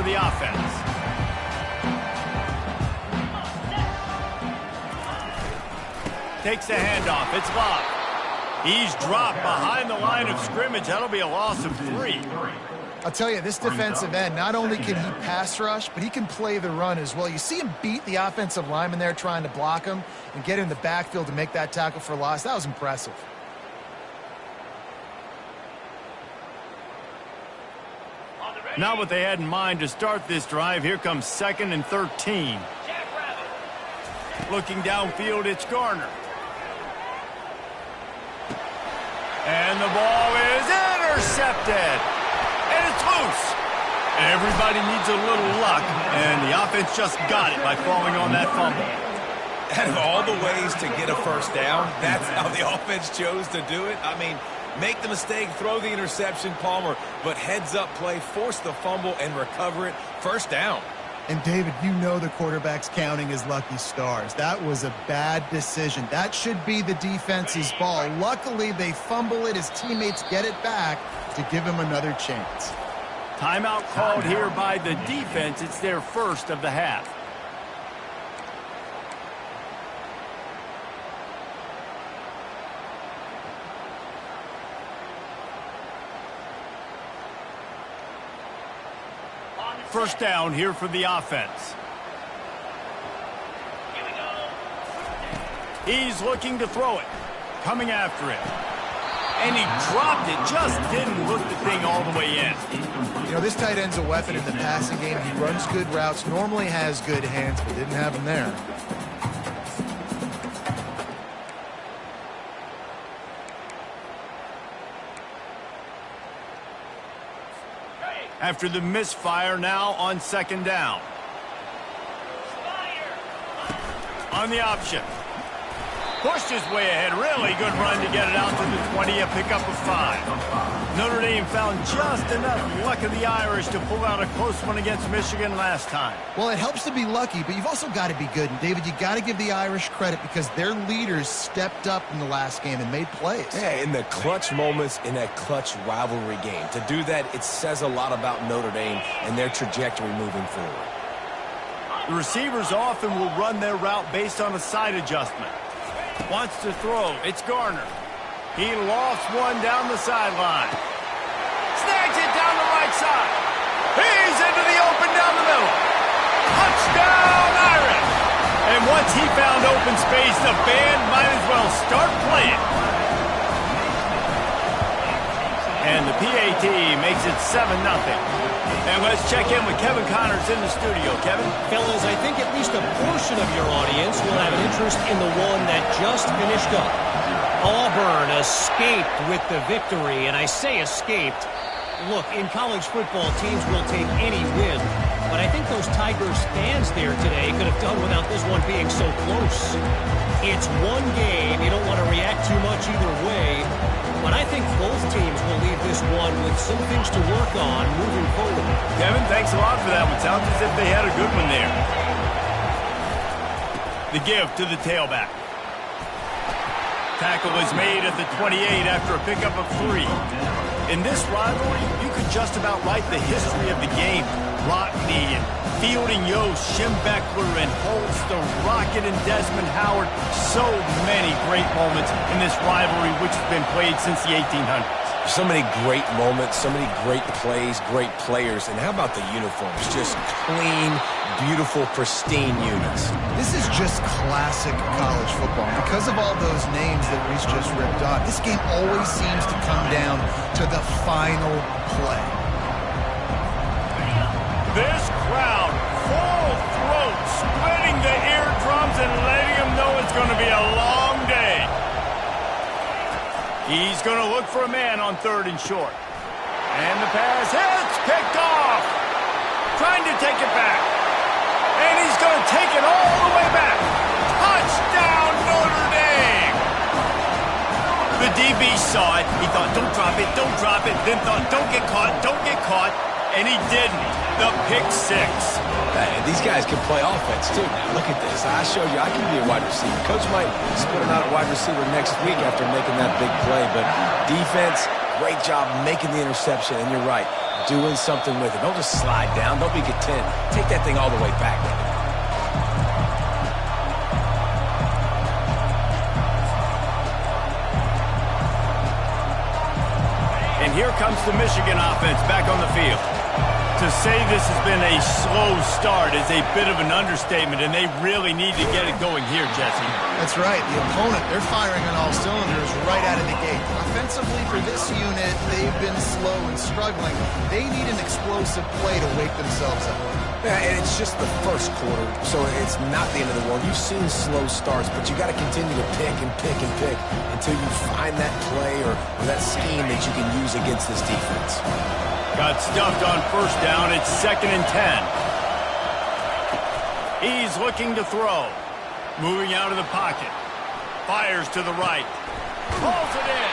the offense. Takes a handoff. It's blocked. He's dropped behind the line of scrimmage. That'll be a loss of 3. I'll tell you, this defensive end, not only can he pass rush, but he can play the run as well. You see him beat the offensive lineman there trying to block him and get in the backfield to make that tackle for loss. That was impressive. Not what they had in mind to start this drive. Here comes 2nd and 13. Looking downfield, it's Garner. And the ball is intercepted. And it's loose. Everybody needs a little luck, and the offense just got it by falling on that fumble. Out of all the ways to get a first down, that's how the offense chose to do it. I mean, make the mistake, throw the interception, Palmer, but heads-up play, force the fumble, and recover it. First down. And, David, you know the quarterback's counting his lucky stars. That was a bad decision. That should be the defense's ball. Luckily, they fumble it. His teammates get it back to give him another chance. Timeout called here by the defense. It's their first of the half. First down here for the offense. He's looking to throw it. Coming after it. And he dropped it. Just didn't look the thing all the way in. You know, this tight end's a weapon in the passing game. He runs good routes, normally has good hands, but didn't have them there. After the misfire, now on 2nd down. On the option. Pushed his way ahead. Really good run to get it out to the 20, a pickup of 5. Notre Dame found just enough luck of the Irish to pull out a close one against Michigan last time. Well, it helps to be lucky, but you've also got to be good. And, David, you got to give the Irish credit because their leaders stepped up in the last game and made plays. Yeah, in the clutch moments in that clutch rivalry game. To do that, it says a lot about Notre Dame and their trajectory moving forward. The receivers often will run their route based on a side adjustment. Wants to throw. It's Garner. He lofts one down the sideline. Snags it down the right side. He's into the open down the middle. Touchdown, Irish! And once he found open space, the band might as well start playing. And the PAT makes it 7-0. And let's check in with Kevin Connors in the studio. Kevin? Fellas, I think at least a portion of your audience will have an interest in the one that just finished up. Auburn escaped with the victory, and I say escaped. Look, in college football, teams will take any win, but I think those Tigers fans there today could have done without this one being so close. It's one game. You don't want to react too much either way, but I think both teams will leave this one with some things to work on moving forward. Kevin, thanks a lot for that one. Sounds as if they had a good one there. The give to the tailback. Tackle is made at the 28 after a pickup of 3. In this rivalry, you could just about write the history of the game. Rockney and Fielding Yost, Schembechler and Holtz, the Rocket and Desmond Howard. So many great moments in this rivalry, which has been played since the 1800s. So many great moments, so many great plays, great players. And how about the uniforms? Just clean, beautiful, pristine units. This is just classic college football. Because of all those names that Reese just ripped off, this game always seems to come down to the final play. This crowd, full throat, splitting the eardrums and letting them know it's going to be a long day. He's going to look for a man on 3rd and short. And the pass hits, picked off. Trying to take it back. And he's going to take it all the way back. Touchdown, Notre Dame! The DB saw it. He thought, don't drop it. Then thought, don't get caught. And he didn't. The pick 6. Hey, these guys can play offense, too. Now, look at this. I showed you I can be a wide receiver. Coach might split him out at wide receiver next week after making that big play. But defense, great job making the interception, and you're right, doing something with it. Don't just slide down. Don't be content. Take that thing all the way back. And here comes the Michigan offense back on the field. To say this has been a slow start is a bit of an understatement, and they really need to get it going here, Jesse. That's right. The opponent, they're firing on all cylinders right out of the gate. Offensively, for this unit, they've been slow and struggling. They need an explosive play to wake themselves up. Yeah, and it's just the first quarter, so it's not the end of the world. You've seen slow starts, but you got to continue to pick and pick and pick until you find that play or that scheme that you can use against this defense. Got stuffed on first down. It's 2nd and 10. He's looking to throw. Moving out of the pocket. Fires to the right. Pulls it in.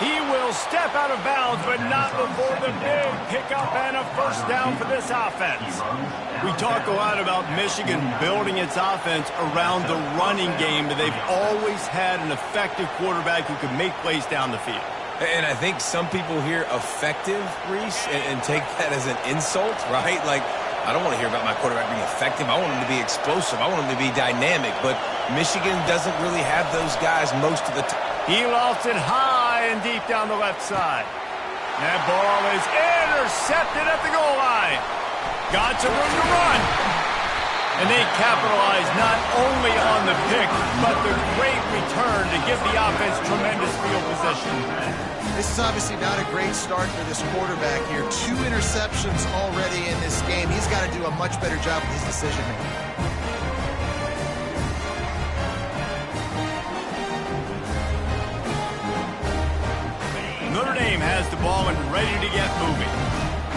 He will step out of bounds, but not before the big pickup and a first down for this offense. We talk a lot about Michigan building its offense around the running game, but they've always had an effective quarterback who can make plays down the field. And I think some people hear effective, Reese, and take that as an insult, right? Like, I don't want to hear about my quarterback being effective. I want him to be explosive. I want him to be dynamic. But Michigan doesn't really have those guys most of the time. He lofts it high and deep down the left side. That ball is intercepted at the goal line. Got some room to run. And they capitalize not only on the pick, but the great return to give the offense tremendous field position. This is obviously not a great start for this quarterback here. 2 interceptions already in this game. He's got to do a much better job with his decision-making. Notre Dame has the ball and ready to get moving.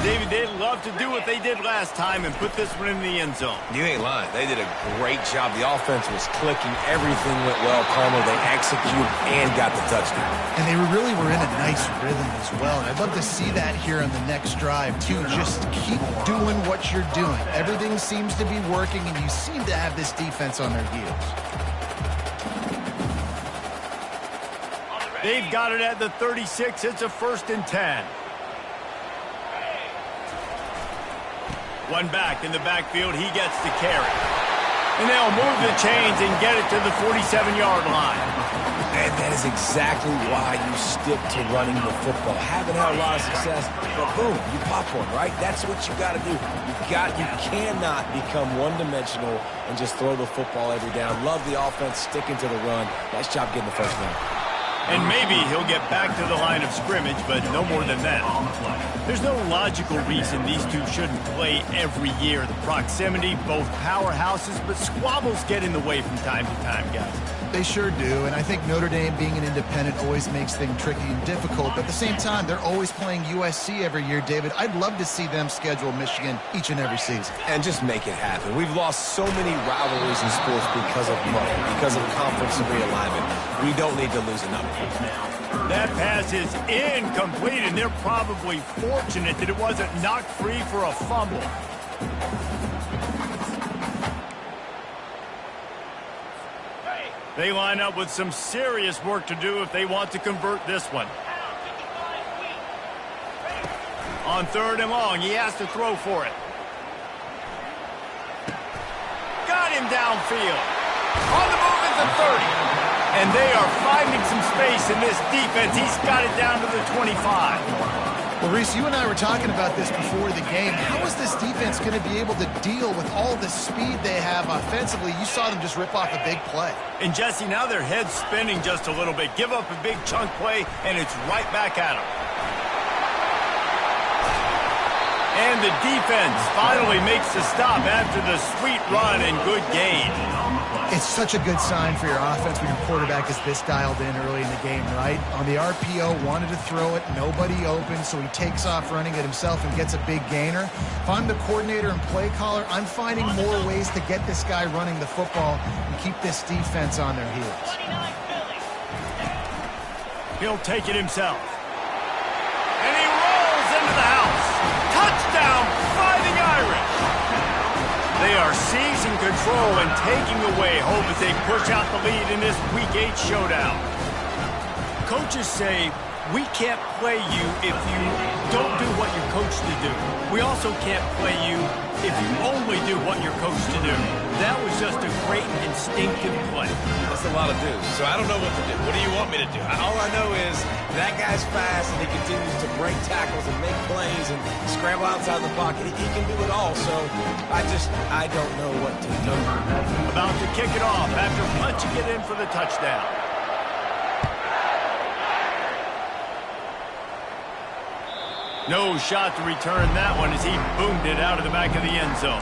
David, they'd love to do what they did last time and put this one in the end zone. You ain't lying. They did a great job. The offense was clicking. Everything went well. Palmer, they executed and got the touchdown. And they really were in a nice rhythm as well. And I'd love to see that here on the next drive, too. Just keep doing what you're doing. Everything seems to be working, and you seem to have this defense on their heels. They've got it at the 36. It's a 1st and 10. One back in the backfield. He gets the carry. And they'll move the chains and get it to the 47-yard line. And that is exactly why you stick to running the football. Haven't had a lot of success, but boom, you pop one, right? That's what you got to do. You cannot become one-dimensional and just throw the football every down. Love the offense, sticking to the run. Nice job getting the first down. And maybe he'll get back to the line of scrimmage, but no more than that. There's no logical reason these two shouldn't play every year. The proximity, both powerhouses, but squabbles get in the way from time to time, guys. They sure do, and I think Notre Dame being an independent always makes things tricky and difficult, but at the same time, they're always playing USC every year, David. I'd love to see them schedule Michigan each and every season. And just make it happen. We've lost so many rivalries in sports because of money, because of conference realignment. We don't need to lose another. That pass is incomplete, and they're probably fortunate that it wasn't knocked free for a fumble. They line up with some serious work to do if they want to convert this one. On 3rd and long, he has to throw for it. Got him downfield. On the move at the 30. And they are finding some space in this defense. He's got it down to the 25. Well, Reese, you and I were talking about this before the game. How is this defense going to be able to deal with all the speed they have offensively? You saw them just rip off a big play. And, Jesse, now their head's spinning just a little bit. Give up a big chunk play, and it's right back at them. And the defense finally makes the stop after the sweet run and good gain. It's such a good sign for your offense when your quarterback is this dialed in early in the game, right? On the RPO, wanted to throw it, nobody open, so he takes off running it himself and gets a big gainer. If I'm the coordinator and play caller, I'm finding more ways to get this guy running the football and keep this defense on their heels. He'll take it himself. And he rolls into the house. Touchdown, Fighting Irish. They are seizing control and taking away hope as they push out the lead in this Week 8 showdown. Coaches say We can't play you if you don't do what you're coached to do. We also can't play you if you only do what you're coached to do. That was just a great instinctive play. That's a lot of dudes, so I don't know what to do. What do you want me to do? All I know is that guy's fast, and he continues to break tackles and make plays and scramble outside the pocket. He can do it all, so I don't know what to do. About to kick it off after punching it in for the touchdown. No shot to return that one as he boomed it out of the back of the end zone.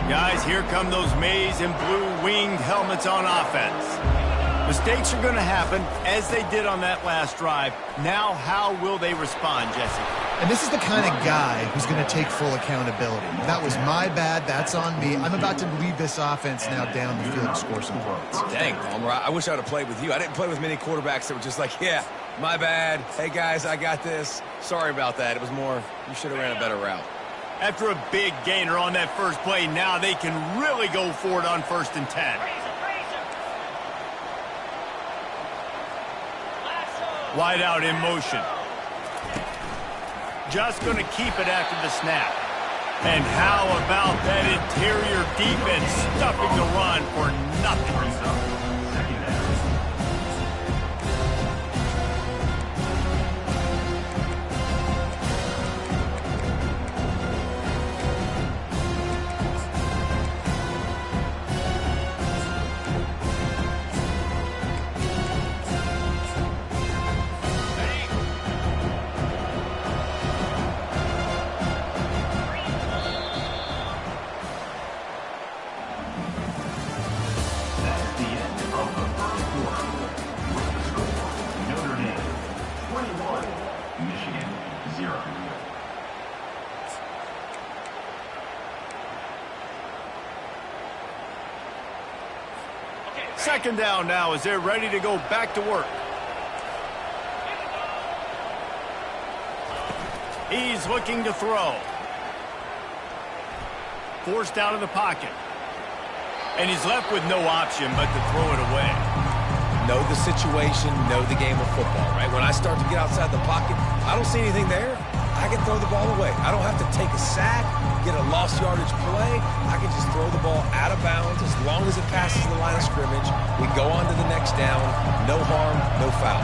Guys, here come those maize and blue winged helmets on offense. Mistakes are going to happen, as they did on that last drive. Now, how will they respond, Jesse? And this is the kind of guy who's going to take full accountability. That was my bad. That's on me. I'm about to lead this offense now down the field and score some points. Dang, Palmer, I wish I would have played with you. I didn't play with many quarterbacks that were just like, yeah, my bad. Hey, guys, I got this. Sorry about that. It was more, you should have ran a better route. After a big gainer on that first play, now they can really go for it on 1st and 10. Wide out in motion. Just going to keep it after the snap. And how about that interior defense stuffing the run for nothing? Second down now as they're ready to go back to work. He's looking to throw. Forced out of the pocket. And he's left with no option but to throw it away. Know the situation, know the game of football, right? When I start to get outside the pocket, I don't see anything there. I can throw the ball away. I don't have to take a sack, get a lost yardage play. I can just throw the ball out of bounds as long as it passes the line of scrimmage. We go on to the next down. No harm, no foul.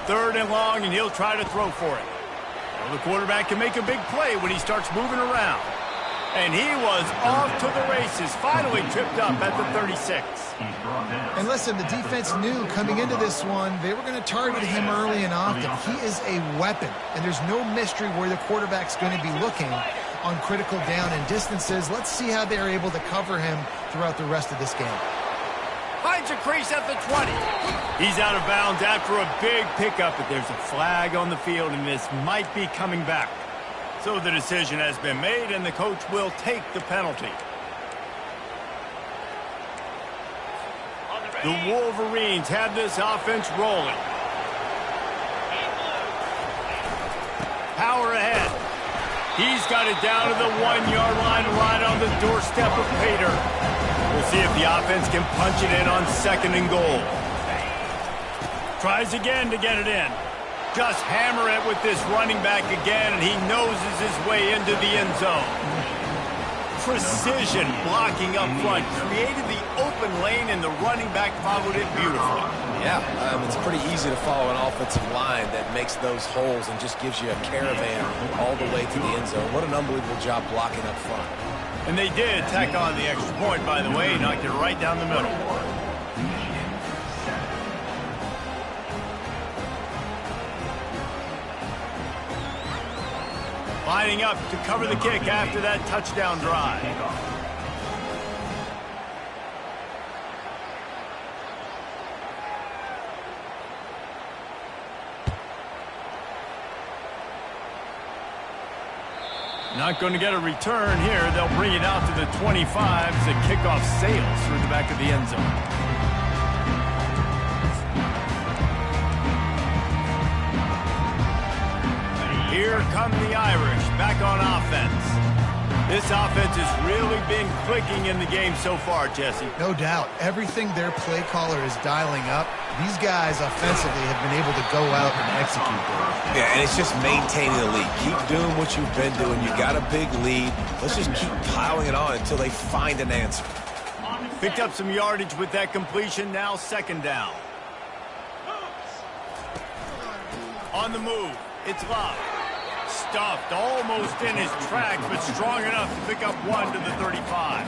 3rd and long, and he'll try to throw for it. Well, the quarterback can make a big play when he starts moving around. And he was off to the races, finally tripped up at the 36. And listen, the defense knew coming into this one, they were going to target him early and often. He is a weapon, and there's no mystery where the quarterback's going to be looking on critical down and distances. Let's see how they're able to cover him throughout the rest of this game. Finds a crease at the 20. He's out of bounds after a big pickup, but there's a flag on the field, and this might be coming back. So the decision has been made, and the coach will take the penalty. The Wolverines have this offense rolling. Power ahead. He's got it down to the 1-yard line right on the doorstep of Pater. We'll see if the offense can punch it in on 2nd and goal. Tries again to get it in. Just hammer it with this running back again, and he noses his way into the end zone. Precision blocking up front created the open lane, and the running back followed it beautifully. Yeah, it's pretty easy to follow an offensive line that makes those holes and just gives you a caravan all the way to the end zone. What an unbelievable job blocking up front. And they did tack on the extra point, by the way, knocked it right down the middle. Lining up to cover the kick after that touchdown drive. Not going to get a return here. They'll bring it out to the 25 as the kickoff sails through the back of the end zone. This offense has really been clicking in the game so far, Jesse. No doubt. Everything their play caller is dialing up, these guys offensively have been able to go out and execute there. Yeah, and it's just maintaining the lead. Keep doing what you've been doing. You got a big lead. Let's just keep piling it on until they find an answer. Picked up some yardage with that completion. Now second down. On the move. It's Love. Stuffed almost in his tracks, but strong enough to pick up 1 to the 35.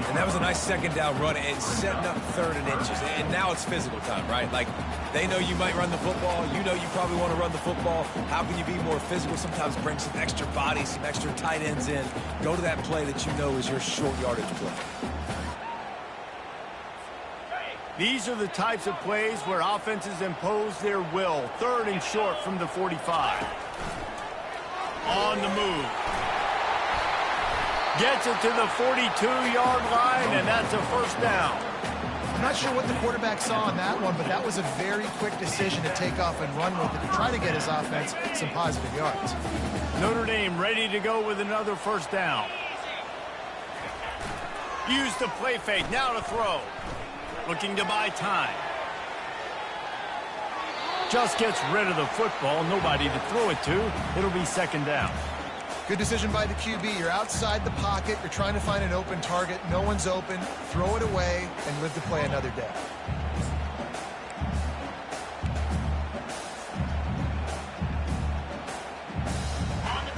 And that was a nice second down run and setting up 3rd and inches. And now it's physical time, right? Like, they know you might run the football. You know you probably want to run the football. How can you be more physical? Sometimes bring some extra bodies, some extra tight ends in. Go to that play that you know is your short yardage play. These are the types of plays where offenses impose their will. 3rd and short from the 45. On the move. Gets it to the 42-yard line, and that's a first down. I'm not sure what the quarterback saw on that one, but that was a very quick decision to take off and run with it to try to get his offense some positive yards. Notre Dame ready to go with another first down. Use the play fake, now to throw. Looking to buy time. Just gets rid of the football, nobody to throw it to. It'll be second down. Good decision by the QB. You're outside the pocket. You're trying to find an open target. No one's open. Throw it away and live to play another day.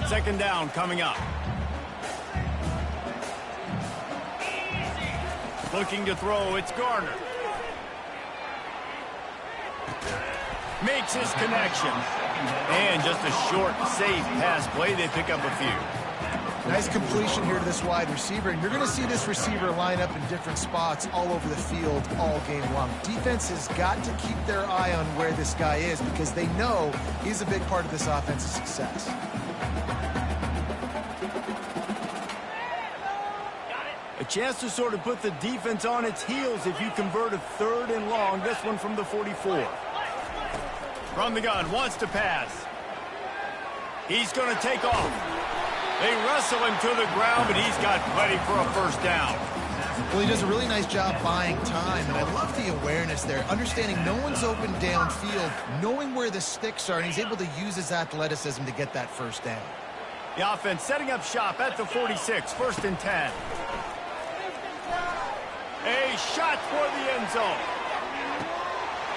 Second down coming up. Looking to throw, it's Garner. Makes his connection. And just a short, safe pass play. They pick up a few. Nice completion here to this wide receiver. And you're going to see this receiver line up in different spots all over the field all game long. Defense has got to keep their eye on where this guy is because they know he's a big part of this offense's success. A chance to sort of put the defense on its heels if you convert a 3rd and long. This one from the 44. From the gun, wants to pass. He's going to take off. They wrestle him to the ground, but he's got plenty for a first down. Well, he does a really nice job buying time, and I love the awareness there, understanding no one's open downfield, knowing where the sticks are, and he's able to use his athleticism to get that first down. The offense setting up shop at the 46, 1st and 10. A shot for the end zone.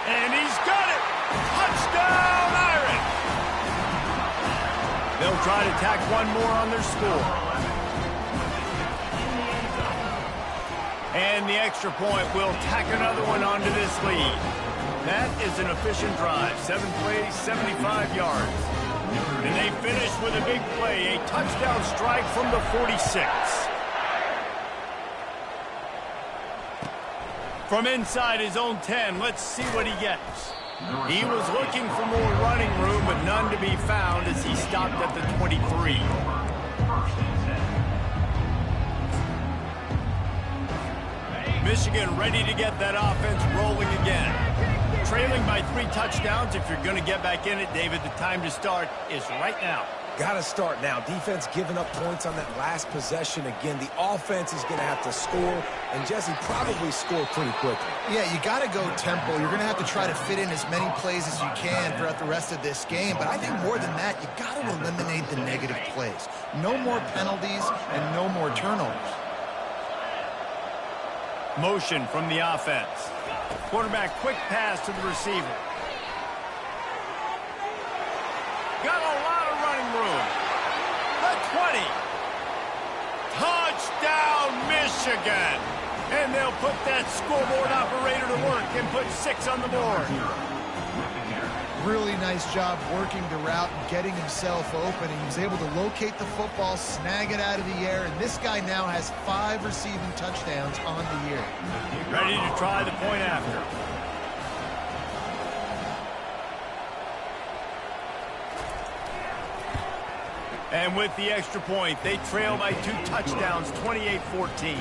And he's got it. Touchdown, Irish. They'll try to tack one more on their score. And the extra point will tack another one onto this lead. That is an efficient drive. 7 plays, 75 yards. And they finish with a big play, a touchdown strike from the 46. From inside his own 10, let's see what he gets. He was looking for more running room, but none to be found as he stopped at the 23. Michigan ready to get that offense rolling again. Trailing by 3 touchdowns. If you're going to get back in it, David, the time to start is right now. Got to start now. Defense giving up points on that last possession. Again, the offense is going to have to score, and Jesse probably score pretty quickly. Yeah, you got to go tempo. You're going to have to try to fit in as many plays as you can throughout the rest of this game. But I think more than that, you got to eliminate the negative plays. No more penalties and no more turnovers. Motion from the offense. Quarterback quick pass to the receiver. Got a lot of running room. The 20. Touchdown, Michigan. And they'll put that scoreboard operator to work and put 6 on the board. Really nice job working the route and getting himself open. He was able to locate the football, snag it out of the air, and this guy now has 5 receiving touchdowns on the year. Ready to try the point after. And with the extra point, they trail by 2 touchdowns, 28-14.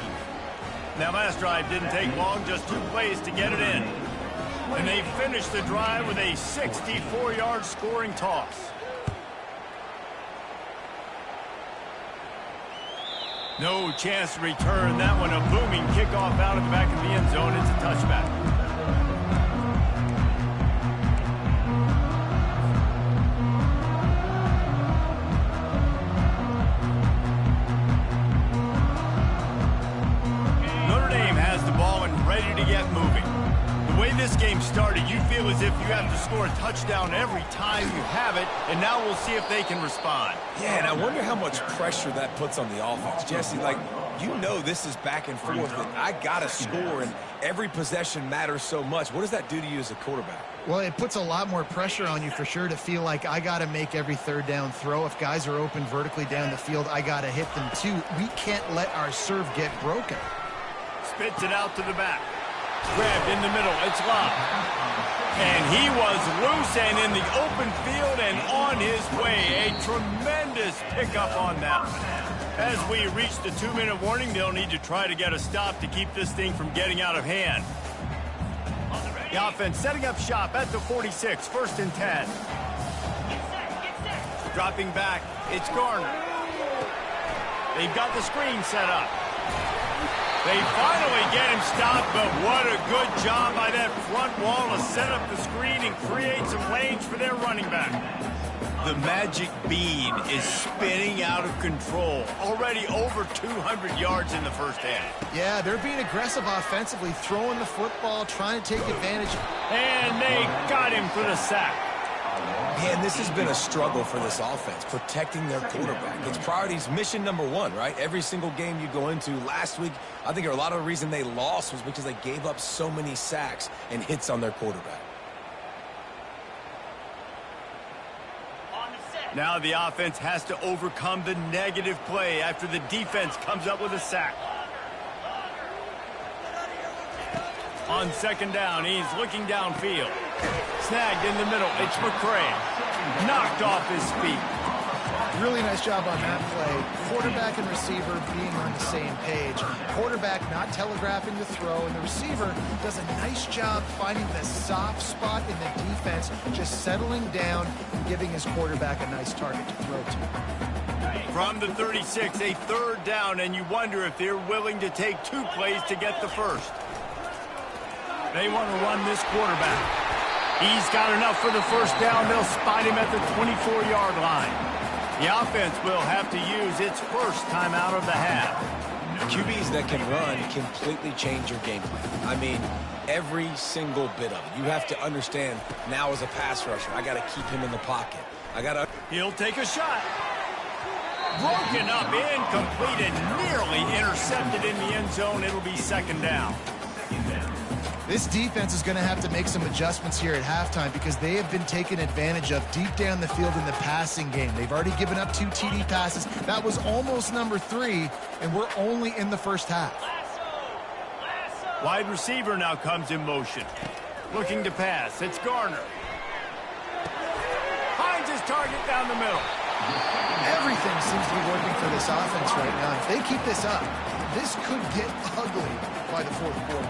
That last drive didn't take long, just 2 plays to get it in. And they finished the drive with a 64-yard scoring toss. No chance to return that one. A booming kickoff out of the back of the end zone. It's a touchback. Notre Dame has the ball and ready to get moving. The way this game started, you feel as if you have to score a touchdown every time you have it, and now we'll see if they can respond. Yeah, and I wonder how much pressure that puts on the offense. Jesse, like, you know this is back and forth, and I got to score, and every possession matters so much. What does that do to you as a quarterback? Well, it puts a lot more pressure on you for sure to feel like I got to make every third down throw. If guys are open vertically down the field, I got to hit them too. We can't let our serve get broken. Spits it out to the back. Grabbed in the middle. It's locked. And he was loose and in the open field and on his way. A tremendous pickup on that one. As we reach the 2-minute warning, they'll need to try to get a stop to keep this thing from getting out of hand. The offense setting up shop at the 46, 1st and 10. Dropping back, it's Garner. They've got the screen set up. They finally get him stopped, but what a good job by that front wall to set up the screen and create some lanes for their running back. The magic bean is spinning out of control. Already over 200 yards in the first half. Yeah, they're being aggressive offensively, throwing the football, trying to take advantage. And they got him for the sack. Man, this has been a struggle for this offense, protecting their quarterback. It's priorities, mission number one, right? Every single game you go into. Last week, I think a lot of the reason they lost was because they gave up so many sacks and hits on their quarterback. Now the offense has to overcome the negative play after the defense comes up with a sack. On 2nd down, he's looking downfield. Snagged in the middle. It's McCray. Knocked off his feet. Really nice job on that play. Quarterback and receiver being on the same page. Quarterback not telegraphing the throw, and the receiver does a nice job finding the soft spot in the defense, just settling down and giving his quarterback a nice target to throw to. From the 36, a 3rd down, and you wonder if they're willing to take 2 plays to get the first. They want to run this quarterback. He's got enough for the 1st down. They'll spot him at the 24-yard line. The offense will have to use its first time out of the half. QBs that can run completely change your game plan. I mean, every single bit of it. You have to understand now as a pass rusher, I got to keep him in the pocket. He'll take a shot. Broken up, incomplete, and nearly intercepted in the end zone. It'll be 2nd down. This defense is going to have to make some adjustments here at halftime because they have been taken advantage of deep down the field in the passing game. They've already given up 2 TD passes. That was almost number 3, and we're only in the first half. Wide receiver now comes in motion. Looking to pass. It's Garner. Finds his target down the middle. Everything seems to be working for this offense right now. If they keep this up, this could get ugly by the 4th quarter.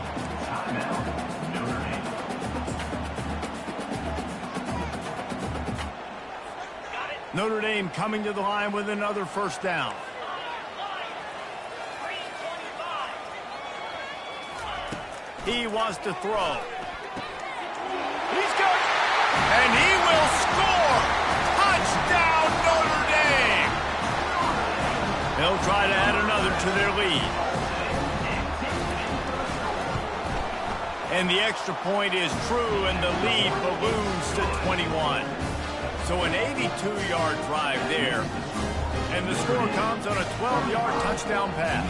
Notre Dame coming to the line with another 1st down. He wants to throw. He's good. And he will score. Touchdown, Notre Dame. They'll try to add another to their lead. And the extra point is true, and the lead balloons to 21. So an 82-yard drive there. And the score comes on a 12-yard touchdown pass.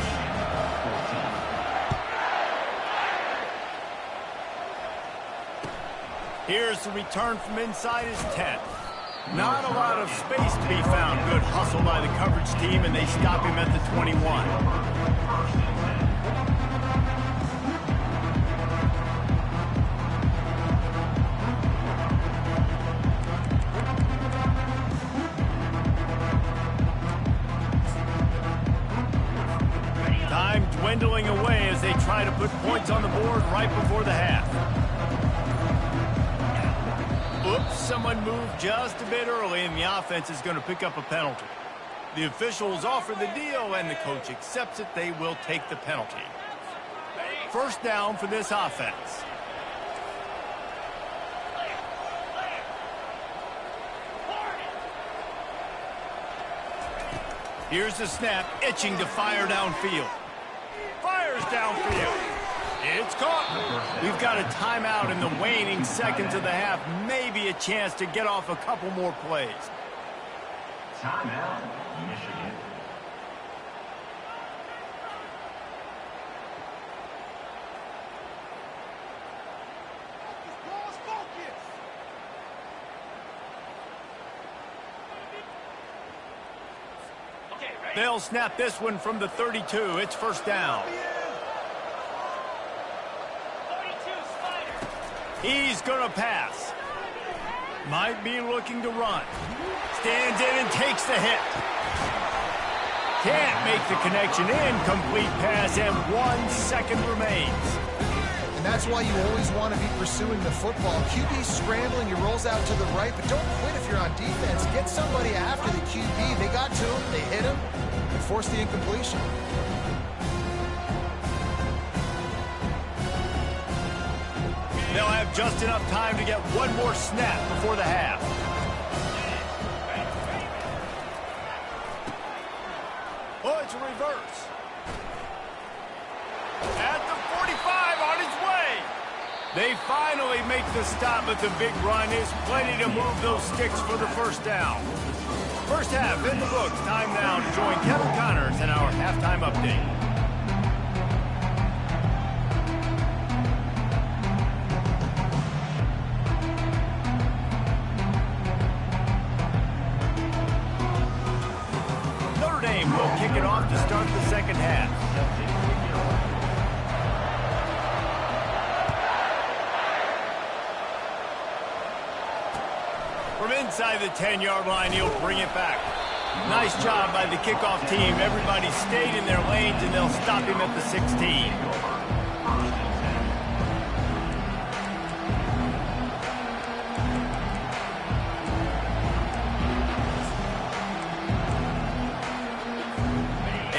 Here's the return from inside his 10. Not a lot of space to be found. Good hustle by the coverage team, and they stop him at the 21. Dwindling away as they try to put points on the board right before the half. Oops, someone moved just a bit early, and the offense is going to pick up a penalty. The officials offer the deal, and the coach accepts it. They will take the penalty. First down for this offense. Here's the snap, itching to fire downfield. Fires downfield. It's caught. We've got a timeout in the waning seconds of the half. Maybe a chance to get off a couple more plays. Timeout, Michigan. They'll snap this one from the 32. It's first down. He's going to pass. Might be looking to run. Stands in and takes the hit. Can't make the connection. Incomplete pass, and 1 second remains. And that's why you always want to be pursuing the football. QB scrambling, he rolls out to the right, but don't quit if you're on defense. Get somebody after the QB. They got to him, they hit him, and forced the incompletion. They'll have just enough time to get one more snap before the half. Oh, it's a reverse. At the 45, on his way. They finally make the stop, but the big run is plenty to move those sticks for the first down. First half in the books. Time now to join Kevin Connors in our halftime update. Will kick it off to start the second half. From inside the 10-yard line, he'll bring it back. Nice job by the kickoff team. Everybody stayed in their lanes, and they'll stop him at the 16.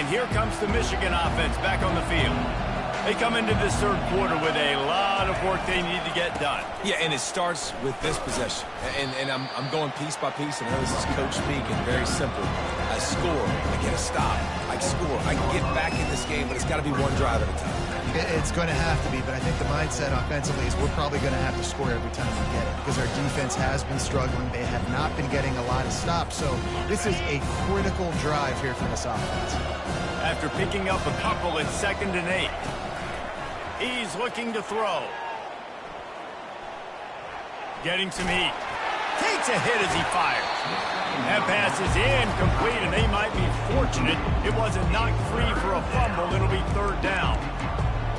Here comes the Michigan offense back on the field. They come into this third quarter with a lot of work they need to get done. Yeah, and it starts with this possession. And I'm going piece by piece, and I know this is coach speaking, very simple. I score, I get a stop, I score, I get back in this game, but it's got to be one drive at a time. It's going to have to be, but I think the mindset offensively is we're probably going to have to score every time we get it because our defense has been struggling. They have not been getting a lot of stops, so this is a critical drive here for this offense. After picking up a couple, it's 2nd and 8. He's looking to throw. Getting some heat. Takes a hit as he fires. That pass is incomplete, and they might be fortunate it wasn't knocked free for a fumble. It'll be third down.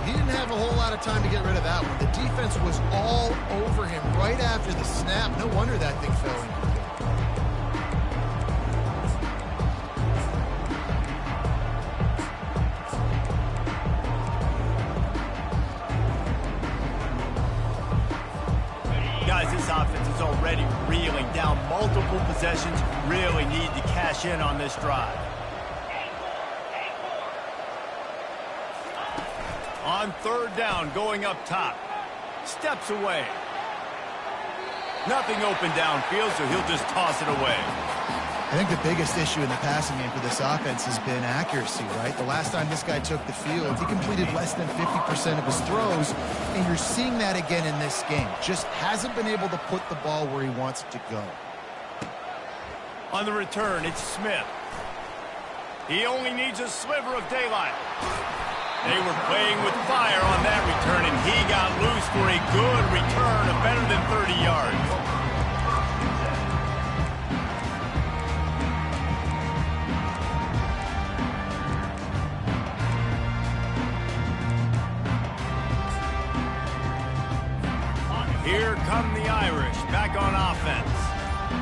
He didn't have a whole lot of time to get rid of that one. The defense was all over him right after the snap. No wonder that thing fell incomplete. Guys, this offense is already reeling down multiple possessions. Really need to cash in on this drive. On third down, going up top. Steps away. Nothing open downfield, so he'll just toss it away. I think the biggest issue in the passing game for this offense has been accuracy, right? The last time this guy took the field, he completed less than 50% of his throws, and you're seeing that again in this game. Just hasn't been able to put the ball where he wants it to go. On the return, it's Smith. He only needs a sliver of daylight. They were playing with fire on that return, and he got loose for a good return of better than 30 yards. Here come the Irish, back on offense.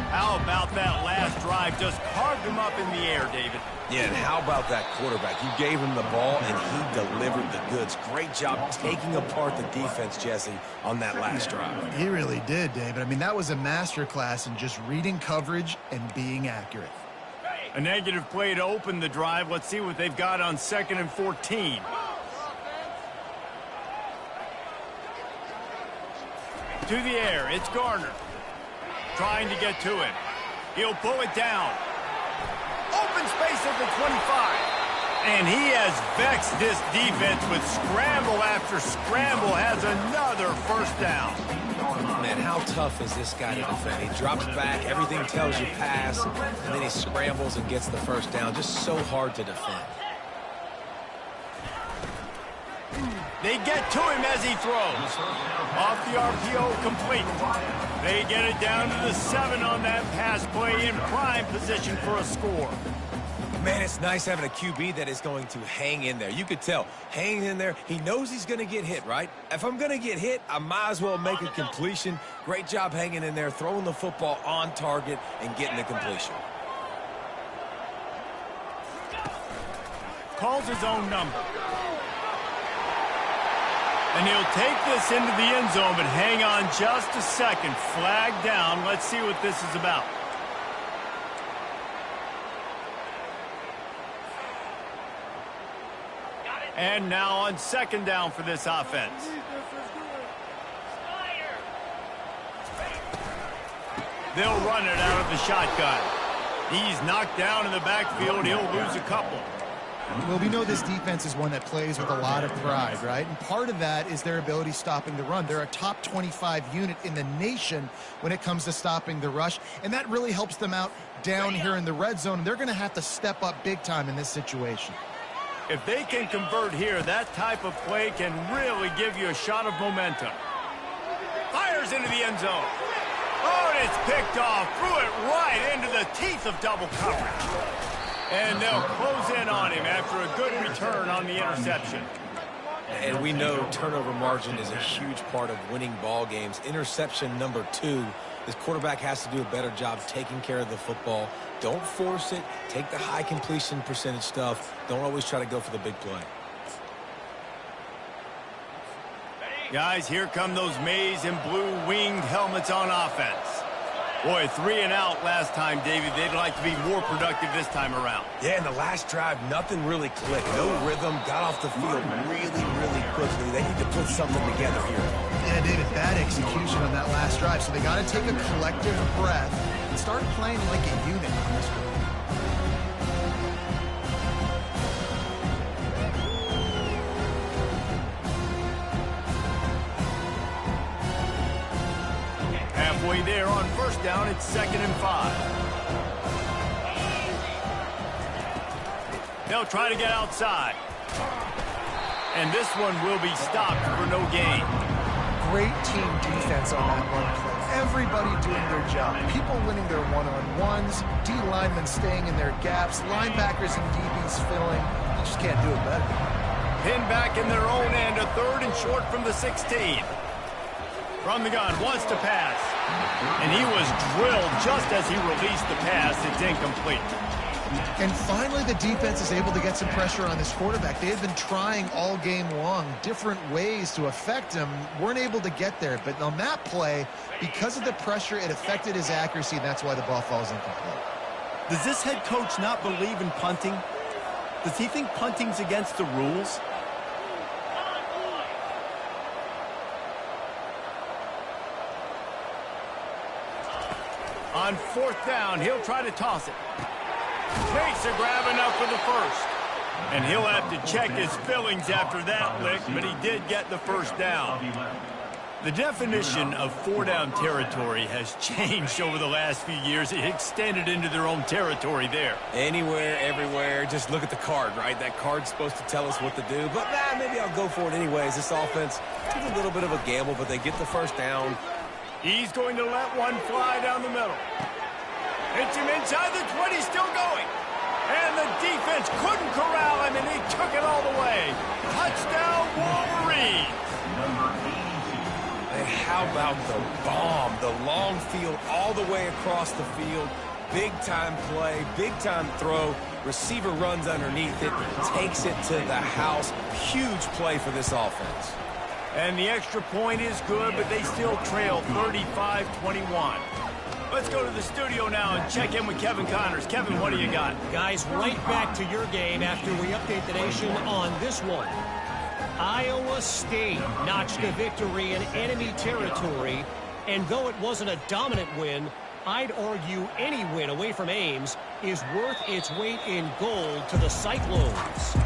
How about that last drive? Just carved him up in the air, David. Yeah, and how about that quarterback? You gave him the ball, and he delivered the goods. Great job taking apart the defense, Jesse, on that last drive. He really did, David. I mean, that was a masterclass in just reading coverage and being accurate. A negative play to open the drive. Let's see what they've got on 2nd and 14. To the air, it's Garner. Trying to get to him. He'll pull it down. Open space at the 25. And he has vexed this defense with scramble after scramble. Has another first down. Man, how tough is this guy to defend? He drops back, everything tells you pass, and then he scrambles and gets the first down. Just so hard to defend. They get to him as he throws. Off the RPO, complete. They get it down to the 7 on that pass play, in prime position for a score. Man, it's nice having a QB that is going to hang in there. You could tell, hanging in there, he knows he's going to get hit, right? If I'm going to get hit, I might as well make a completion. Great job hanging in there, throwing the football on target and getting the completion. Calls his own number. And he'll take this into the end zone, but hang on just a second. Flag down. Let's see what this is about. And now on 2nd down for this offense. They'll run it out of the shotgun. He's knocked down in the backfield. He'll lose a couple. Well, we know this defense is one that plays with a lot of pride, right? And part of that is their ability stopping the run. They're a top 25 unit in the nation when it comes to stopping the rush, and that really helps them out down here in the red zone. They're going to have to step up big time in this situation. If they can convert here, that type of play can really give you a shot of momentum. Fires into the end zone. Oh, and it's picked off. Threw it right into the teeth of double coverage. And they'll close in on him after a good return on the interception. And we know turnover margin is a huge part of winning ball games. Interception number 2. This quarterback has to do a better job taking care of the football. Don't force it. Take the high completion percentage stuff. Don't always try to go for the big play. Guys, here come those maize and blue winged helmets on offense. Boy, 3 and out last time, David. They'd like to be more productive this time around. Yeah, in the last drive, nothing really clicked. No rhythm. Got off the field really quickly. They need to put something together here. Yeah, David, bad execution on that last drive. So they got to take a collective breath and start playing like a unit on this one. Halfway there on 1st down, it's 2nd and 5. They'll try to get outside. And this one will be stopped for no gain. Great team defense on that run play. Everybody doing their job. People winning their one-on-ones, D linemen staying in their gaps, linebackers and DBs filling. You just can't do it better. Pinned back in their own end, a 3rd and short from the 16. From the gun, wants to pass. And he was drilled just as he released the pass. It's incomplete. And finally, the defense is able to get some pressure on this quarterback. They have been trying all game long different ways to affect him. Weren't able to get there. But on that play, because of the pressure, it affected his accuracy, and that's why the ball falls incomplete. Does this head coach not believe in punting? Does he think punting's against the rules? On 4th down, he'll try to toss it. Makes a grab enough for the first. And he'll have to check his fillings after that lick, but he did get the first down. The definition of 4-down territory has changed over the last few years. It extended into their own territory there. Anywhere, everywhere, just look at the card, right? That card's supposed to tell us what to do, but maybe I'll go for it anyways. This offense is a little bit of a gamble, but they get the first down. He's going to let one fly down the middle. Hits him inside the 20, still going. And the defense couldn't corral him, and he took it all the way. Touchdown, Wolverine. And how about the bomb? The long field all the way across the field. Big-time play, big-time throw. Receiver runs underneath it, takes it to the house. Huge play for this offense. And the extra point is good, but they still trail 35-21. Let's go to the studio now and check in with Kevin Connors. Kevin, what do you got? Guys, right back to your game after we update the nation on this one. Iowa State notched a victory in enemy territory, and though it wasn't a dominant win, I'd argue any win away from Ames is worth its weight in gold to the Cyclones.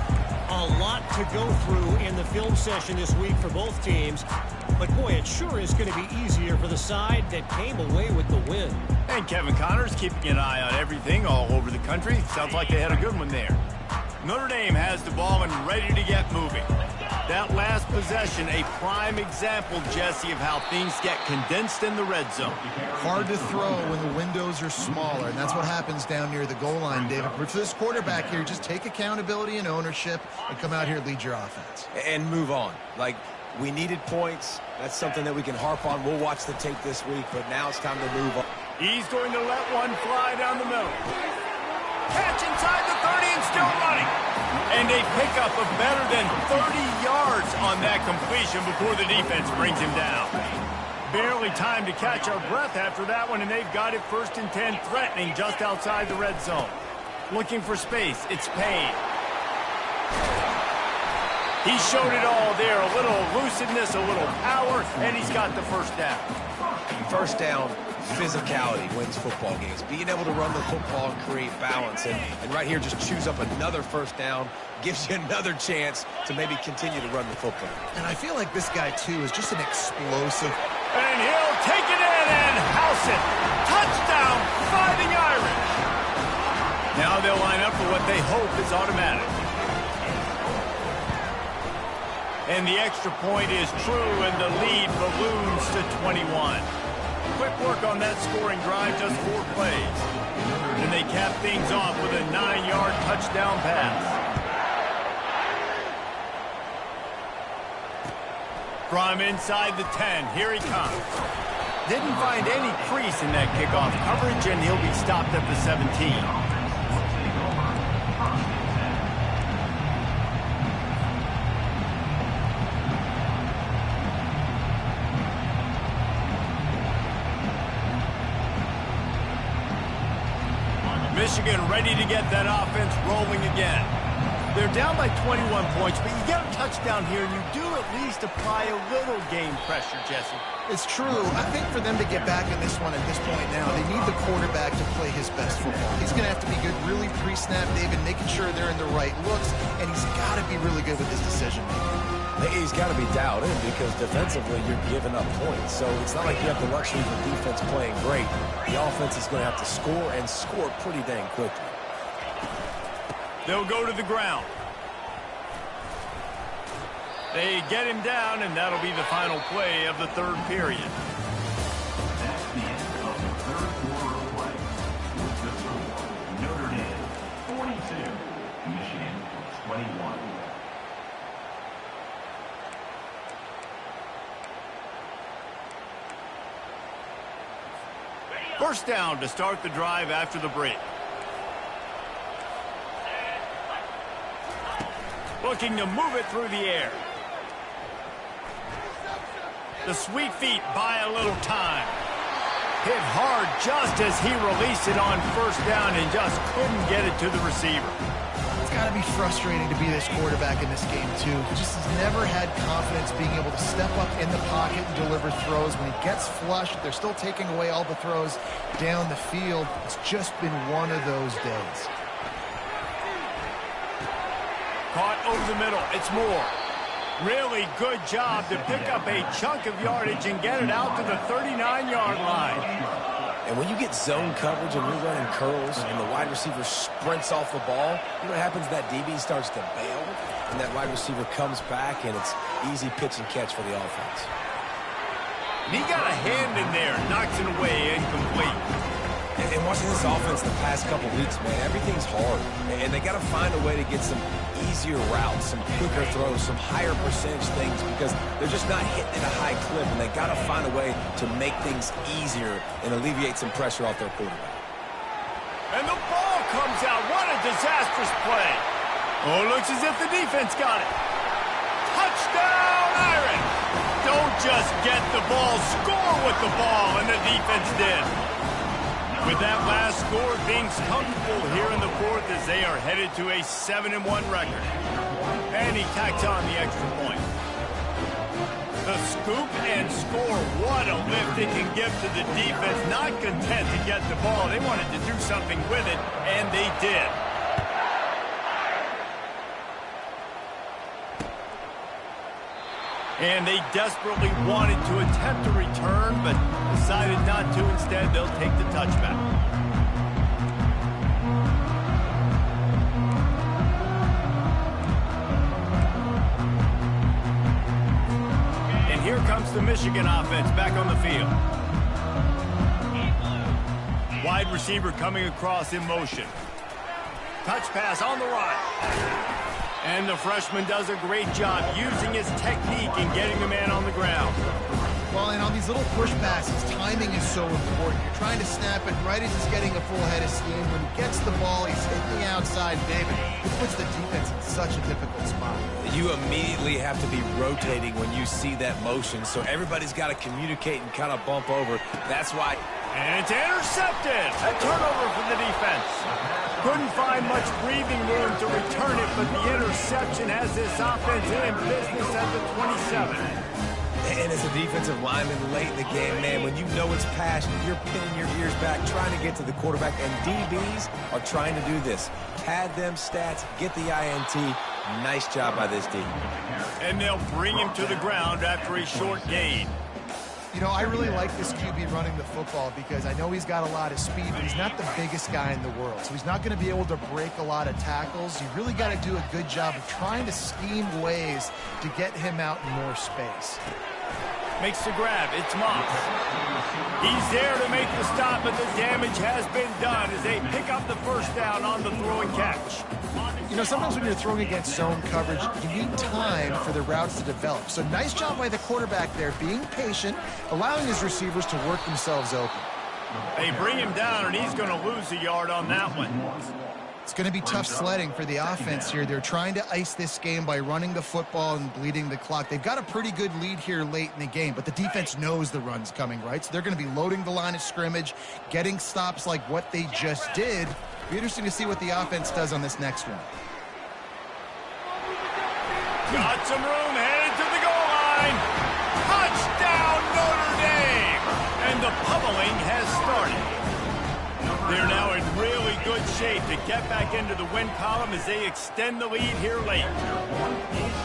A lot to go through in the film session this week for both teams, but boy, it sure is going to be easier for the side that came away with the win. And Kevin Connors keeping an eye on everything all over the country. Sounds like they had a good one there. Notre Dame has the ball and ready to get moving. That last possession, a prime example, Jesse, of how things get condensed in the red zone. Hard to throw when the windows are smaller, and that's what happens down near the goal line, David. But for this quarterback here, just take accountability and ownership and come out here and lead your offense. And move on. Like, we needed points. That's something that we can harp on. We'll watch the tape this week, but now it's time to move on. He's going to let one fly down the middle. Catch inside the 30 and still running. And a pickup of better than 30 yards on that completion before the defense brings him down. Barely time to catch our breath after that one, and they've got it 1st and 10, threatening just outside the red zone. Looking for space. It's Payne. He showed it all there. A little elusiveness, a little power, and he's got the first down. First down, physicality wins football games. Being able to run the football and create balance. And right here, just choose up another first down, gives you another chance to maybe continue to run the football. And I feel like this guy, too, is just an explosive. And he'll take it in and house it. Touchdown, Fighting Irish. Now they'll line up for what they hope is automatic. And the extra point is true, and the lead balloons to 21. Quick work on that scoring drive, just 4 plays. And they cap things off with a 9-yard touchdown pass. From inside the 10, here he comes. Didn't find any crease in that kickoff coverage, and he'll be stopped at the 17. Michigan ready to get that offense rolling again. They're down by 21 points, but you get a touchdown here, and you do at least apply a little game pressure, Jesse. It's true. I think for them to get back in this one at this point now, they need the quarterback to play his best football. He's going to have to be good really pre-snap, David, making sure they're in the right looks, and he's got to be really good with his decision-making. He's got to be dialed in because defensively you're giving up points. So it's not like you have the luxury of the defense playing great. The offense is going to have to score and score pretty dang quickly. They'll go to the ground. They get him down, and that'll be the final play of the 3rd period. That's the end of the 3rd quarter of play. With the score, Notre Dame 42, Michigan 21. First down to start the drive after the break. Looking to move it through the air. The sweet feet buy a little time. Hit hard just as he released it on first down and just couldn't get it to the receiver. It's got to be frustrating to be this quarterback in this game, too. He just has never had confidence being able to step up in the pocket and deliver throws. When he gets flushed, they're still taking away all the throws down the field. It's just been one of those days. Caught over the middle. It's Moore. Really good job to pick up a chunk of yardage and get it out to the 39-yard line. And when you get zone coverage and you're running curls and the wide receiver sprints off the ball, you know what happens? That DB starts to bail, and that wide receiver comes back, and it's easy pitch and catch for the offense. And he got a hand in there, knocks it away, incomplete. And watching this offense the past couple weeks, man, everything's hard. And they got to find a way to get some easier routes, some quicker throws, some higher percentage things because they're just not hitting at a high clip, and they got to find a way to make things easier and alleviate some pressure off their quarterback. And the ball comes out. What a disastrous play. Oh, looks as if the defense got it. Touchdown, Irish. Don't just get the ball, score with the ball, and the defense did. With that last score, things comfortable here in the fourth as they are headed to a 7-1 record. And he tacks on the extra point. The scoop and score. What a lift it can give to the defense. Not content to get the ball. They wanted to do something with it, and they did. And they desperately wanted to attempt a return, but decided not to. Instead, they'll take the touchback. And here comes the Michigan offense back on the field. Wide receiver coming across in motion. Touch pass on the run. And the freshman does a great job using his technique and getting the man on the ground. Well, and on these little push passes, timing is so important. You're trying to snap it right as he's getting a full head of steam. When he gets the ball, he's hitting the outside. David, it puts the defense in such a difficult spot. You immediately have to be rotating when you see that motion, so everybody's got to communicate and kind of bump over. That's why. And it's intercepted. A turnover for the defense. Couldn't find much breathing room to return it, but the interception has this offense in business at the 27. And as a defensive lineman late in the game, man, when you know it's passed, you're pinning your ears back, trying to get to the quarterback, and DBs are trying to do this. Pad them stats, get the INT. Nice job by this D. And they'll bring him to the ground after a short gain. You know, I really like this QB running the football because I know he's got a lot of speed, but he's not the biggest guy in the world. So he's not going to be able to break a lot of tackles. You really got to do a good job of trying to scheme ways to get him out in more space. Makes the grab. It's Moss. He's there to make the stop, but the damage has been done as they pick up the first down on the throw and catch. You know, sometimes when you're throwing against zone coverage, you need time for the routes to develop. So nice job by the quarterback there, being patient, allowing his receivers to work themselves open. They bring him down, and he's going to lose a yard on that one. It's going to be tough sledding for the offense here. They're trying to ice this game by running the football and bleeding the clock. They've got a pretty good lead here late in the game, but the defense knows the run's coming, right? So they're going to be loading the line of scrimmage, getting stops like what they just did. Be interesting to see what the offense does on this next one. Got some room, headed to the goal line. Touchdown, Notre Dame! And the pummeling has started. They're now in really good shape to get back into the win column as they extend the lead here late.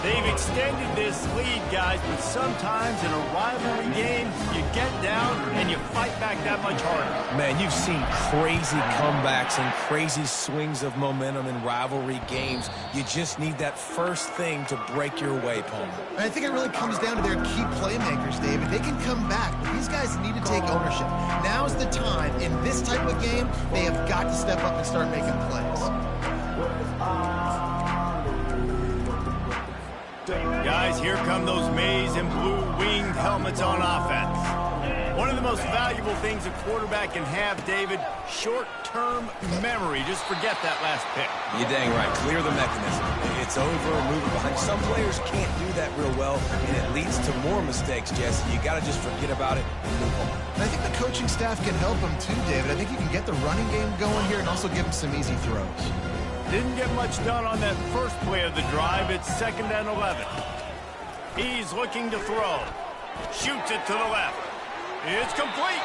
They've extended this lead, guys, but sometimes in a rivalry game, you get down and you fight back that much harder. Man, you've seen crazy comebacks and crazy swings of momentum in rivalry games. You just need that first thing to break your way, Palmer. I think it really comes down to their key playmakers, David. They can come back, but these guys need to take ownership. Now's the time. In this type of game, they have got to step up and start making plays. Guys, here come those maize and blue winged helmets on offense. One of the most valuable things a quarterback can have, David, short-term memory. Just forget that last pick. You're dang right. Clear the mechanism. It's over, move it behind. Some players can't do that real well, and it leads to more mistakes, Jesse. You got to just forget about it and move on. And I think the coaching staff can help him too, David. I think you can get the running game going here and also give him some easy throws. Didn't get much done on that first play of the drive. It's 2nd and 11. He's looking to throw. Shoots it to the left. It's complete.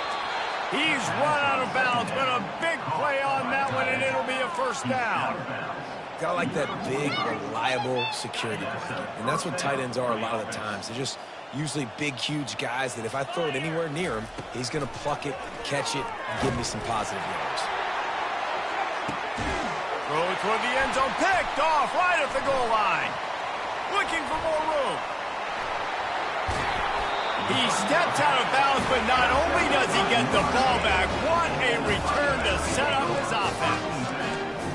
He's run out of bounds, but a big play on that one, and it'll be a first down. Gotta like that big, reliable security blanket. And that's what tight ends are a lot of the times. They're just usually big, huge guys that if I throw it anywhere near him, he's going to pluck it, catch it, and give me some positive yards. Throw it toward the end zone. Picked off right at the goal line. Looking for more room. He steps out of bounds, but not only does he get the ball back, what a return to set up his offense.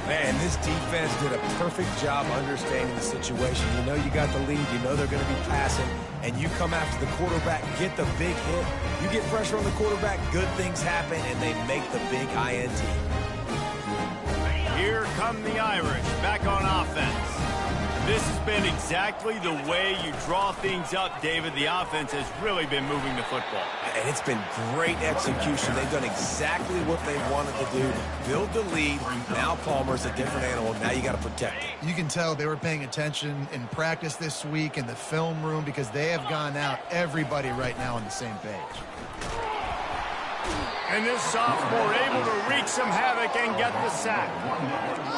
Man, this defense did a perfect job understanding the situation. You know you got the lead. You know they're going to be passing. And you come after the quarterback, get the big hit. You get pressure on the quarterback, good things happen, and they make the big INT. Here come the Irish back on offense. This has been exactly the way you draw things up, David. The offense has really been moving the football. And it's been great execution. They've done exactly what they wanted to do. Build the lead. Now Palmer's a different animal. Now you got to protect him. You can tell they were paying attention in practice this week in the film room because they have gone out everybody right now on the same page. And this sophomore able to wreak some havoc and get the sack.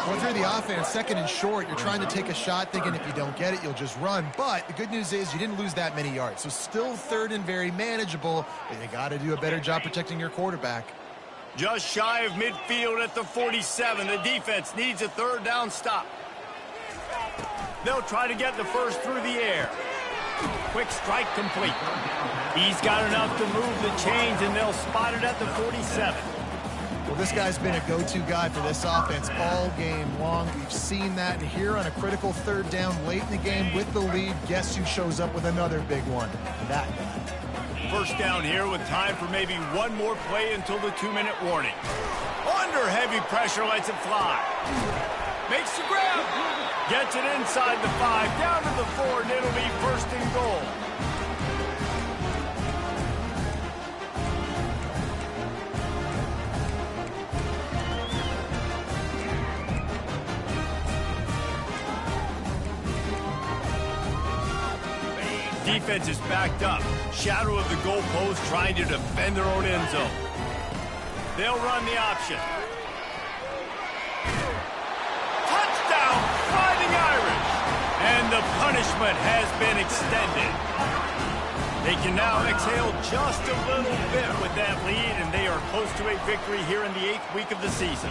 Well, if you're the offense, second and short, you're trying to take a shot thinking if you don't get it, you'll just run. But the good news is you didn't lose that many yards. So still third and very manageable, but you got to do a better job protecting your quarterback. Just shy of midfield at the 47. The defense needs a third down stop. They'll try to get the first through the air. Quick strike complete. He's got enough to move the chains, and they'll spot it at the 47. Well, this guy's been a go-to guy for this offense all game long. We've seen that, and here on a critical third down late in the game with the lead, guess who shows up with another big one? That guy. First down here with time for maybe one more play until the 2-minute warning. Under heavy pressure, lets it fly. Makes the grab. Gets it inside the 5, down to the 4, and it'll be first and goal. Defense is backed up. Shadow of the goalpost trying to defend their own end zone. They'll run the option. Touchdown, Fighting Irish. And the punishment has been extended. They can now exhale just a little bit with that lead, and they are close to a victory here in the 8th week of the season.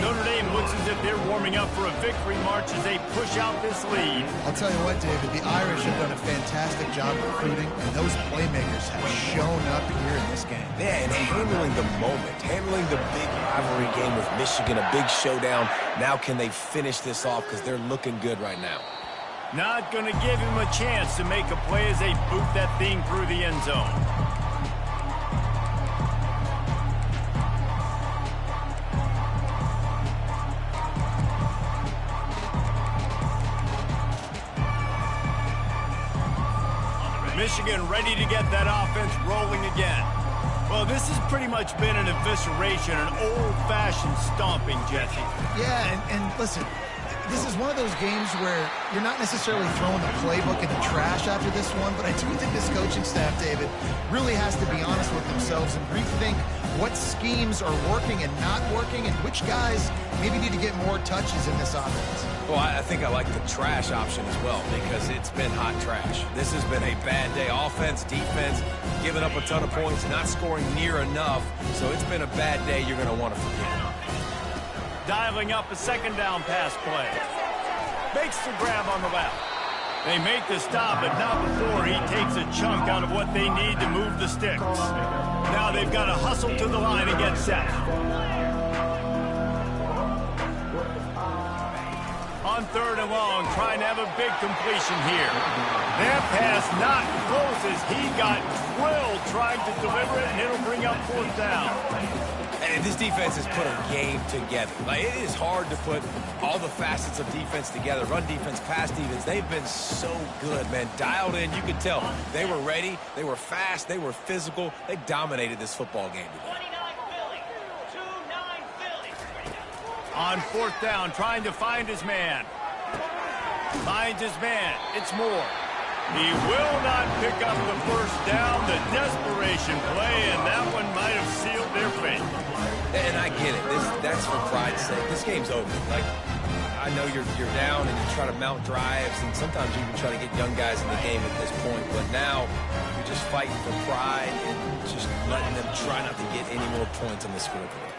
Notre Dame looks as if they're warming up for a victory march as they push out this lead. I'll tell you what, David, the Irish have done a fantastic job recruiting, and those playmakers have shown up here in this game. Yeah, and handling the moment, handling the big rivalry game with Michigan, a big showdown. Now can they finish this off because they're looking good right now. Not going to give him a chance to make a play as they boot that thing through the end zone. Michigan ready to get that offense rolling again. Well, this has pretty much been an evisceration, an old-fashioned stomping, Jesse. Yeah, and listen, this is one of those games where you're not necessarily throwing the playbook in the trash after this one, but I do think this coaching staff, David, really has to be honest with themselves and rethink what schemes are working and not working and which guys maybe need to get more touches in this offense. Well, I think I like the trash option as well because it's been hot trash. This has been a bad day. Offense, defense, giving up a ton of points, not scoring near enough. So it's been a bad day you're going to want to forget. Dialing up a second down pass play. Makes the grab on the left. They make the stop, but not before he takes a chunk out of what they need to move the sticks. Now they've got to hustle to the line and get set. On third and long, trying to have a big completion here. That pass not close as he got drilled trying to deliver it, and it'll bring up fourth down. And this defense has put a game together. Like, it is hard to put all the facets of defense together. Run defense, pass defense. They've been so good, man. Dialed in. You could tell they were ready. They were fast. They were physical. They dominated this football game today. On fourth down, trying to find his man. Finds his man. It's Moore. He will not pick up the first down. The desperation play, and that one might have sealed their fate. And I get it. That's for pride's sake. This game's over. Like, I know you're down and you try to mount drives, and sometimes you even try to get young guys in the game at this point. But now you're just fighting for pride and just letting them try not to get any more points on the scoreboard.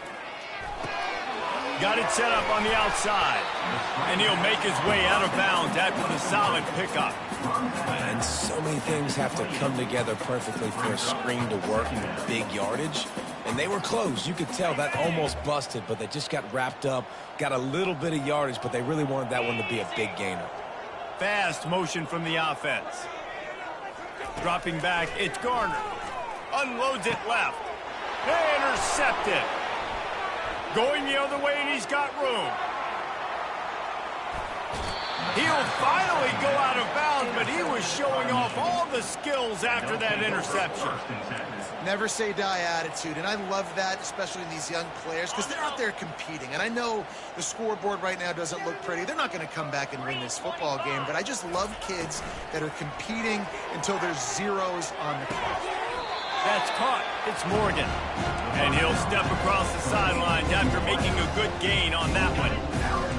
Got it set up on the outside. And he'll make his way out of bounds after the solid pickup. And so many things have to come together perfectly for a screen to work for big yardage. And they were close. You could tell that almost busted, but they just got wrapped up, got a little bit of yardage, but they really wanted that one to be a big gainer. Fast motion from the offense. Dropping back, it's Garner. Unloads it left. Intercepted. Going the other way, and he's got room. He'll finally go out of bounds, but he was showing off all the skills after that interception. Never say die attitude, and I love that, especially in these young players, because they're out there competing. And I know the scoreboard right now doesn't look pretty. They're not going to come back and win this football game, but I just love kids that are competing until there's zeros on the clock. That's caught. It's Morgan. And he'll step across the sidelines after making a good gain on that one.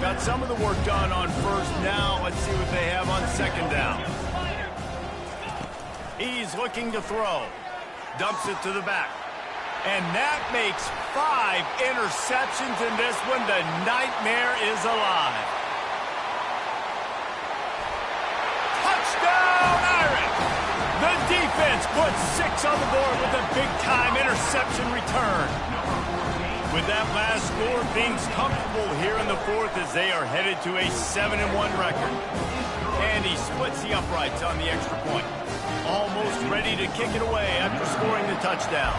Got some of the work done on first. Now let's see what they have on second down. He's looking to throw. Dumps it to the back. And that makes 5 interceptions in this one. The nightmare is alive. Touchdown, Irish! The defense puts 6 on the board with a big-time interception return. With that last score, things comfortable here in the fourth as they are headed to a 7-1 record. And he splits the uprights on the extra point. Almost ready to kick it away after scoring the touchdown.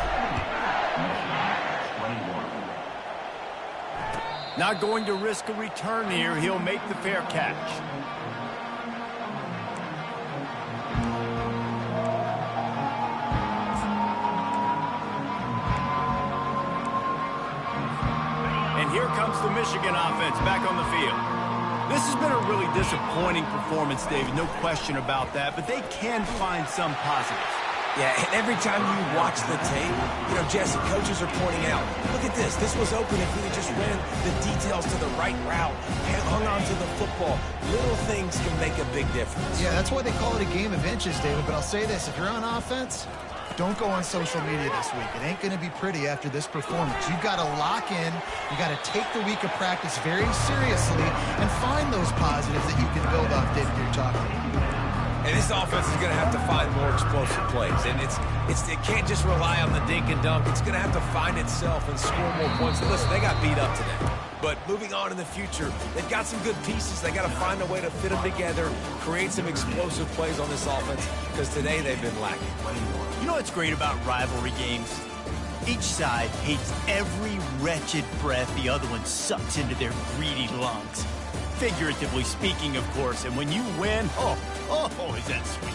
Not going to risk a return here. He'll make the fair catch. And here comes the Michigan offense back on the field. This has been a really disappointing performance, David, no question about that, but they can find some positives. Yeah, and every time you watch the tape, Jesse, coaches are pointing out, look at this. This was open if we had just ran the details to the right route and hung on to the football. Little things can make a big difference. Yeah, that's why they call it a game of inches, David, but I'll say this. If you're on offense, don't go on social media this week. It ain't going to be pretty after this performance. You've got to lock in. You got to take the week of practice very seriously and find those positives that you can build off, David, you're talking about. And this offense is going to have to find more explosive plays. And it can't just rely on the dink and dunk. It's going to have to find itself and score more points. And listen, they got beat up today. But moving on in the future, they've got some good pieces. They got to find a way to fit them together, create some explosive plays on this offense, because today they've been lacking. You know what's great about rivalry games? Each side hates every wretched breath the other one sucks into their greedy lungs. Figuratively speaking, of course, and when you win, oh, is that sweet.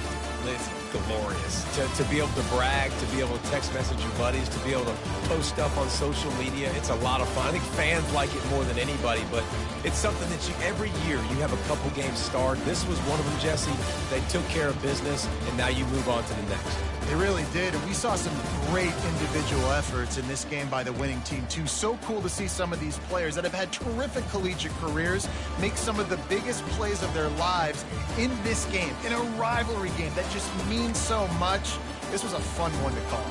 It's glorious. To be able to brag, to be able to text message your buddies, to be able to post stuff on social media, it's a lot of fun. I think fans like it more than anybody, but it's something that every year you have a couple games start. This was one of them, Jesse. They took care of business, and now you move on to the next. They really did, and we saw some great individual efforts in this game by the winning team, too. So cool to see some of these players that have had terrific collegiate careers make some of the biggest plays of their lives in this game, in a rivalry game that just means so much. This was a fun one to call.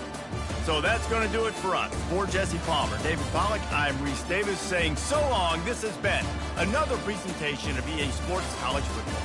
So that's going to do it for us. For Jesse Palmer, David Pollack, I'm Reese Davis saying so long. This has been another presentation of EA Sports College Football.